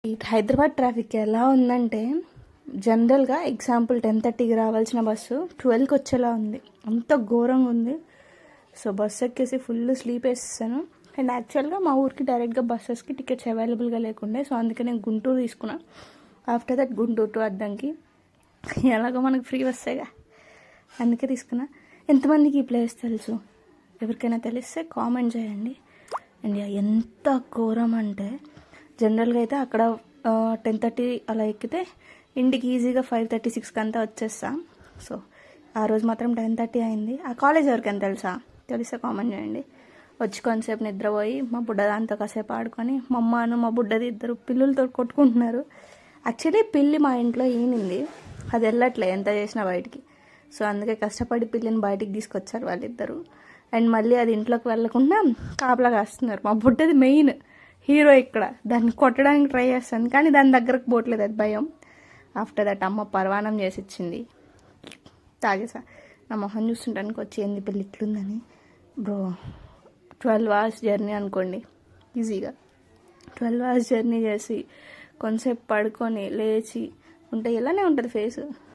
ఈ హైదరాబాద్ ట్రాఫిక్ ఎలా ఉందంటే జనరల్గా ఎగ్జాంపుల్ 10:30కి రావాల్సిన బస్సు 12కి వచ్చేలా ఉంది. అంత ఘోరంగా ఉంది. సో బస్సు ఎక్కేసి ఫుల్ స్లీప్ వేసేసాను. అండ్ యాక్చువల్గా మా ఊరికి డైరెక్ట్గా బస్సెస్కి టికెట్స్ అవైలబుల్గా లేకుండే, సో అందుకే నేను గుంటూరు తీసుకున్నా. After that Guntur to Addanki ఎలాగో మనకు ఫ్రీ వస్తాయిగా, అందుకే తీసుకున్నా. ఎంతమందికి ఈ ప్లేస్ తెలుసు? ఎవరికైనా తెలిస్తే కామెంట్ చేయండి. అండ్ ఎంత ఘోరం అంటే జనరల్గా అయితే అక్కడ 10:30 అలా ఎక్కితే ఇంటికి ఈజీగా 5:36కి అంతా వచ్చేస్తా. సో ఆ రోజు మాత్రం 10:30 అయింది. ఆ కాలేజ్ ఎవరికైనా తెలిస్తే కామెంట్ చేయండి. వచ్చి కొంతసేపు నిద్రపోయి మా బుడ్డ దాంతో కాసేపు ఆడుకొని మా అమ్మను మా బుడ్డది ఇద్దరు పిల్లులతో కొట్టుకుంటున్నారు. యాక్చువల్లీ పిల్లి మా ఇంట్లో ఈనింది, అది వెళ్ళట్లే ఎంత చేసినా బయటికి. సో అందుకే కష్టపడి పిల్లిని బయటికి తీసుకొచ్చారు వాళ్ళిద్దరు. అండ్ మళ్ళీ అది ఇంట్లోకి వెళ్ళకుండా కాపలా కాస్తున్నారు. మా బుడ్డది మెయిన్ హీరో ఇక్కడ, దాన్ని కొట్టడానికి ట్రై చేస్తాను కానీ దాని దగ్గరకు పోవట్లేదు, అది భయం. ఆఫ్టర్ దట్ అమ్మ పరవానం చేసి ఇచ్చింది, తాగేసా. నా మొహం చూస్తుంటానికి వచ్చి ఏంది పిల్లి ఇట్లుందని. బ్రో 12 hours జర్నీ అనుకోండి ఈజీగా. 12 hours జర్నీ చేసి కొంతసేపు పడుకొని లేచి ఉంటే ఇలానే ఉంటుంది ఫేస్.